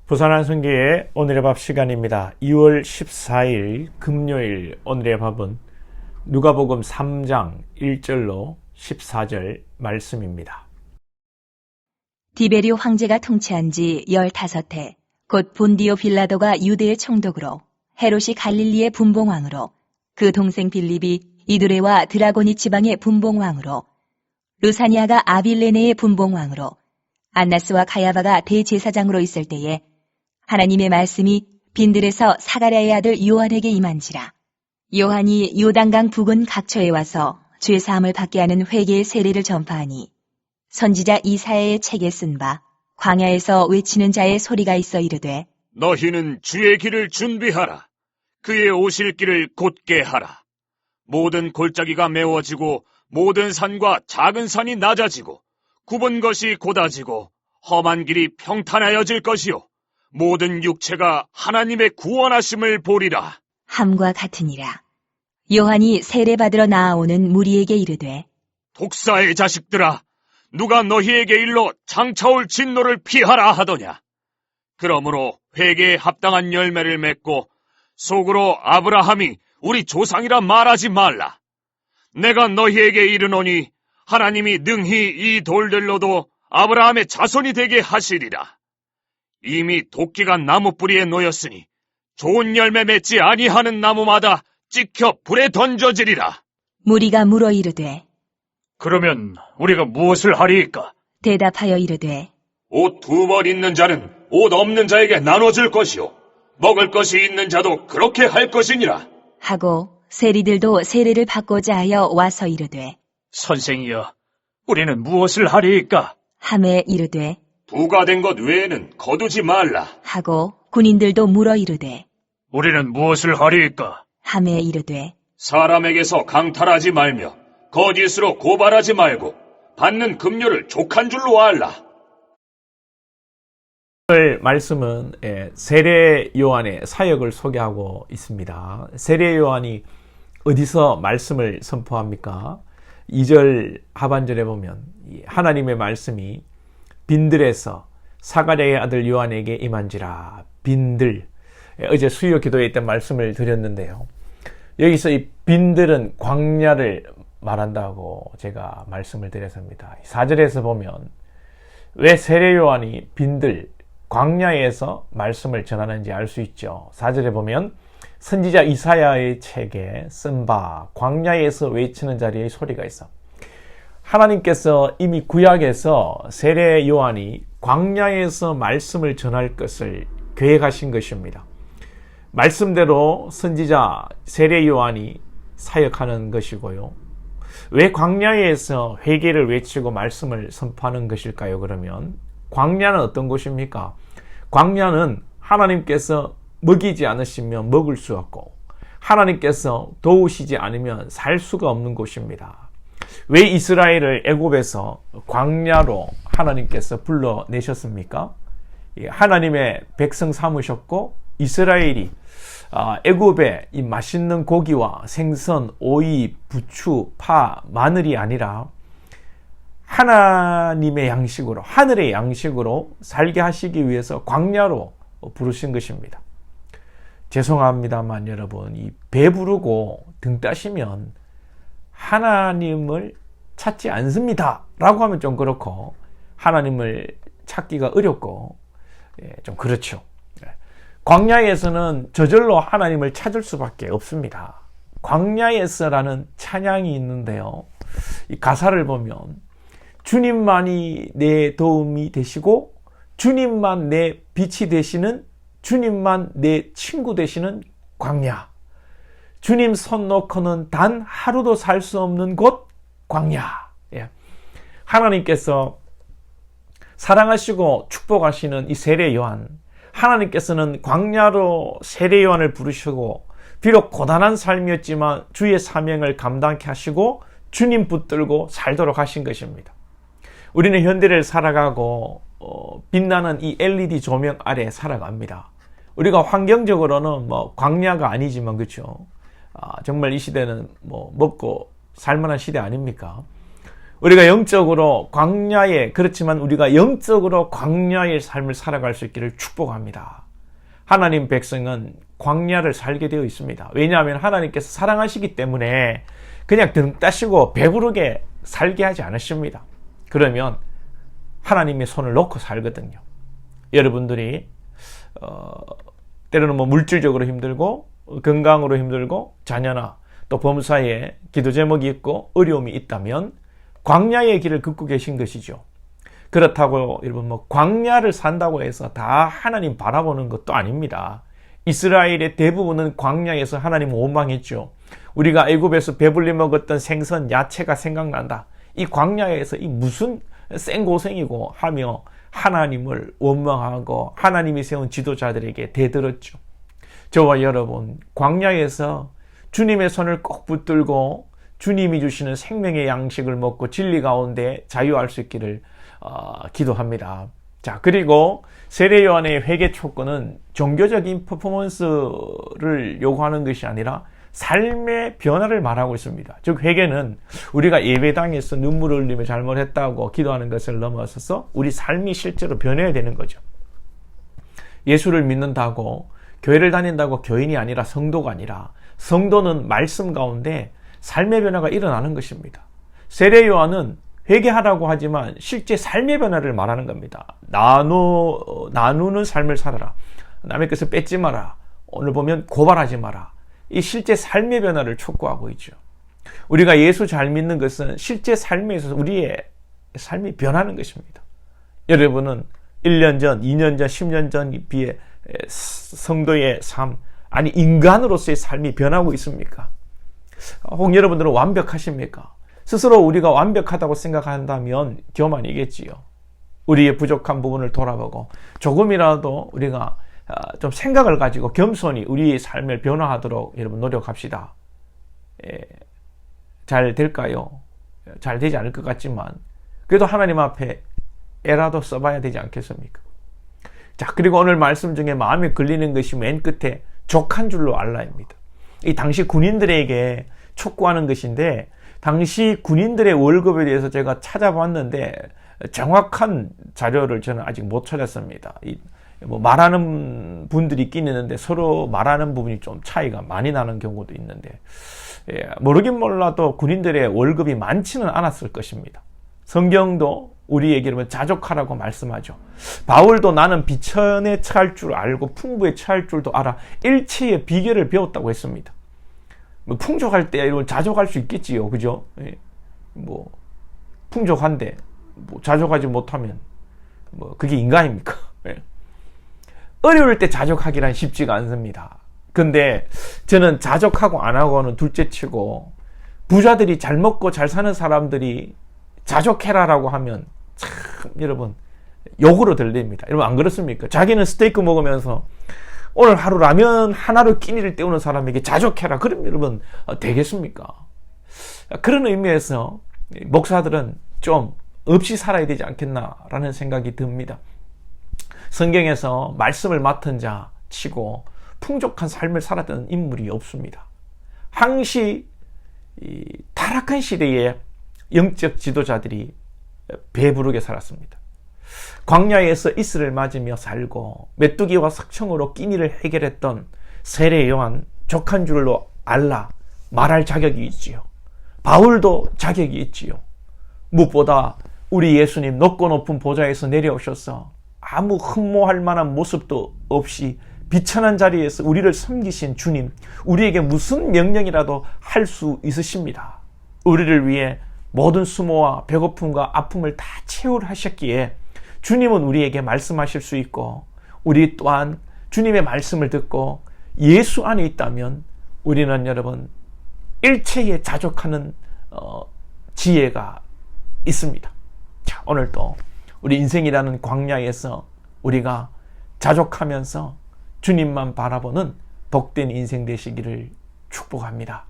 부산 성교의 오늘의 밥 시간입니다. 2월 14일 금요일 오늘의 밥은 누가복음 3장 1절로 14절 말씀입니다. 디베리오 황제가 통치한 지 15해, 곧 본디오 빌라도가 유대의 총독으로, 헤롯이 갈릴리의 분봉왕으로, 그 동생 빌립이 이두레와 드라고니 지방의 분봉왕으로, 루사니아가 아빌레네의 분봉왕으로, 안나스와 가야바가 대제사장으로 있을 때에 하나님의 말씀이 빈들에서 사가랴의 아들 요한에게 임한지라. 요한이 요단강 북은 각처에 와서 죄사함을 받게 하는 회개의 세례를 전파하니 선지자 이사야의 책에 쓴 바 광야에서 외치는 자의 소리가 있어 이르되 너희는 주의 길을 준비하라. 그의 오실 길을 곧게 하라. 모든 골짜기가 메워지고 모든 산과 작은 산이 낮아지고 굽은 것이 곧아지고 험한 길이 평탄하여질 것이요 모든 육체가 하나님의 구원하심을 보리라. 함과 같으니라. 요한이 세례받으러 나아오는 무리에게 이르되 독사의 자식들아, 누가 너희에게 일러 장차올 진노를 피하라 하더냐. 그러므로 회개에 합당한 열매를 맺고 속으로 아브라함이 우리 조상이라 말하지 말라. 내가 너희에게 이르노니 하나님이 능히 이 돌들로도 아브라함의 자손이 되게 하시리라. 이미 도끼가 나무 뿌리에 놓였으니 좋은 열매 맺지 아니하는 나무마다 찍혀 불에 던져지리라. 무리가 물어 이르되 그러면 우리가 무엇을 하리이까? 대답하여 이르되 옷 2벌 있는 자는 옷 없는 자에게 나눠줄 것이요 먹을 것이 있는 자도 그렇게 할 것이니라. 하고 세리들도 세례를 받고자 하여 와서 이르되 선생이여, 우리는 무엇을 하리이까? 함에 이르되 부가 된 것 외에는 거두지 말라. 하고 군인들도 물어 이르되 우리는 무엇을 하리이까? 함에 이르되 사람에게서 강탈하지 말며 거짓으로 고발하지 말고 받는 급료를 족한 줄로 알라. 오늘 말씀은 세례 요한의 사역을 소개하고 있습니다. 세례 요한이 어디서 말씀을 선포합니까? 2절 하반절에 보면 하나님의 말씀이 빈들에서 사가랴의 아들 요한에게 임한지라. 빈들, 어제 수요 기도에 있던 말씀을 드렸는데요. 여기서 이 빈들은 광야를 말한다고 제가 말씀을 드렸습니다. 4절에서 보면 왜 세례 요한이 빈들, 광야에서 말씀을 전하는지 알 수 있죠. 4절에 보면 선지자 이사야의 책에 쓴 바 광야에서 외치는 자리의 소리가 있어. 하나님께서 이미 구약에서 세례 요한이 광야에서 말씀을 전할 것을 계획하신 것입니다. 말씀대로 선지자 세례 요한이 사역하는 것이고요. 왜 광야에서 회개를 외치고 말씀을 선포하는 것일까요? 그러면 광야는 어떤 곳입니까? 광야는 하나님께서 먹이지 않으시면 먹을 수 없고 하나님께서 도우시지 않으면 살 수가 없는 곳입니다. 왜 이스라엘을 애굽에서 광야로 하나님께서 불러내셨습니까? 하나님의 백성 삼으셨고 이스라엘이 애굽의 이 맛있는 고기와 생선, 오이, 부추, 파, 마늘이 아니라 하나님의 양식으로, 하늘의 양식으로 살게 하시기 위해서 광야로 부르신 것입니다. 죄송합니다만 여러분, 이 배부르고 등 따시면 하나님을 찾지 않습니다 라고 하면 좀 그렇고 하나님을 찾기가 어렵고 좀 그렇죠. 광야에서는 저절로 하나님을 찾을 수밖에 없습니다. 광야에서라는 찬양이 있는데요. 이 가사를 보면 주님만이 내 도움이 되시고 주님만 내 빛이 되시는 주님만 내 친구 되시는 광야. 주님 손 놓고는 단 하루도 살 수 없는 곳 광야. 하나님께서 사랑하시고 축복하시는 이 세례 요한, 하나님께서는 광야로 세례 요한을 부르시고 비록 고단한 삶이었지만 주의 사명을 감당케 하시고 주님 붙들고 살도록 하신 것입니다. 우리는 현대를 살아가고 빛나는 이 LED 조명 아래 살아갑니다. 우리가 환경적으로는 광야가 아니지만 그렇죠. 정말 이 시대는 먹고 살만한 시대 아닙니까? 우리가 영적으로 광야에, 그렇지만 우리가 영적으로 광야의 삶을 살아갈 수 있기를 축복합니다. 하나님 백성은 광야를 살게 되어 있습니다. 왜냐하면 하나님께서 사랑하시기 때문에 그냥 등 따시고 배부르게 살게 하지 않으십니다. 그러면 하나님의 손을 놓고 살거든요. 여러분들이 때로는 물질적으로 힘들고 건강으로 힘들고 자녀나 또 범사에 기도 제목이 있고 어려움이 있다면 광야의 길을 걷고 계신 것이죠. 그렇다고 여러분 광야를 산다고 해서 다 하나님 바라보는 것도 아닙니다. 이스라엘의 대부분은 광야에서 하나님을 원망했죠. 우리가 애굽에서 배불리 먹었던 생선, 야채가 생각난다. 이 광야에서 이 무슨 생고생이고 하며 하나님을 원망하고 하나님이 세운 지도자들에게 대들었죠. 저와 여러분, 광야에서 주님의 손을 꼭 붙들고 주님이 주시는 생명의 양식을 먹고 진리 가운데 자유할 수 있기를 기도합니다. 자, 그리고 세례 요한의 회개 촉구는 종교적인 퍼포먼스를 요구하는 것이 아니라 삶의 변화를 말하고 있습니다. 즉 회개는 우리가 예배당에서 눈물을 흘리며 잘못했다고 기도하는 것을 넘어서서 우리 삶이 실제로 변해야 되는 거죠. 예수를 믿는다고 교회를 다닌다고 교인이 아니라 성도가 아니라 성도는 말씀 가운데 삶의 변화가 일어나는 것입니다. 세례 요한은 회개하라고 하지만 실제 삶의 변화를 말하는 겁니다. 나누는 삶을 살아라. 남의 것을 뺏지 마라. 오늘 보면 고발하지 마라. 이 실제 삶의 변화를 촉구하고 있죠. 우리가 예수 잘 믿는 것은 실제 삶에 있어서 우리의 삶이 변하는 것입니다. 여러분은 1년 전, 2년 전, 10년 전에 비해 성도의 삶, 아니 인간으로서의 삶이 변하고 있습니까? 혹 여러분들은 완벽하십니까? 스스로 우리가 완벽하다고 생각한다면 교만이겠지요. 우리의 부족한 부분을 돌아보고 조금이라도 우리가 좀 생각을 가지고 겸손히 우리의 삶을 변화하도록 여러분 노력합시다. 잘 될까요? 잘 되지 않을 것 같지만 그래도 하나님 앞에 애라도 써봐야 되지 않겠습니까? 자, 그리고 오늘 말씀 중에 마음에 걸리는 것이 맨 끝에 족한 줄로 알라입니다. 이 당시 군인들에게 촉구하는 것인데 당시 군인들의 월급에 대해서 제가 찾아봤는데 정확한 자료를 저는 아직 못 찾았습니다. 말하는 분들이 있긴 있는데 서로 말하는 부분이 좀 차이가 많이 나는 경우도 있는데 모르긴 몰라도 군인들의 월급이 많지는 않았을 것입니다. 성경도 우리에게 자족하라고 말씀하죠. 바울도 나는 비천에 처할 줄 알고 풍부에 처할 줄도 알아 일체의 비결을 배웠다고 했습니다. 풍족할 때 이런 자족할 수 있겠지요, 그죠? 풍족한데 자족하지 못하면 그게 인간입니까? 어려울 때 자족하기란 쉽지가 않습니다. 근데 저는 자족하고 안 하고는 둘째치고 부자들이 잘 먹고 잘 사는 사람들이 자족해라라고 하면 참 여러분 욕으로 들립니다. 여러분 안 그렇습니까? 자기는 스테이크 먹으면서 오늘 하루 라면 하나로 끼니를 때우는 사람에게 자족해라. 그럼 여러분 되겠습니까? 그런 의미에서 목사들은 좀 없이 살아야 되지 않겠나라는 생각이 듭니다. 성경에서 말씀을 맡은 자 치고 풍족한 삶을 살았던 인물이 없습니다. 항시 타락한 시대에 영적 지도자들이 배부르게 살았습니다. 광야에서 이슬을 맞으며 살고 메뚜기와 석청으로 끼니를 해결했던 세례 요한 족한 줄로 알라 말할 자격이 있지요. 바울도 자격이 있지요. 무엇보다 우리 예수님 높고 높은 보좌에서 내려오셔서 아무 흠모할 만한 모습도 없이 비천한 자리에서 우리를 섬기신 주님, 우리에게 무슨 명령이라도 할 수 있으십니다. 우리를 위해 모든 수모와 배고픔과 아픔을 다 채우려 하셨기에 주님은 우리에게 말씀하실 수 있고 우리 또한 주님의 말씀을 듣고 예수 안에 있다면 우리는 여러분 일체에 자족하는 지혜가 있습니다. 자, 오늘도 우리 인생이라는 광야에서 우리가 자족하면서 주님만 바라보는 복된 인생 되시기를 축복합니다.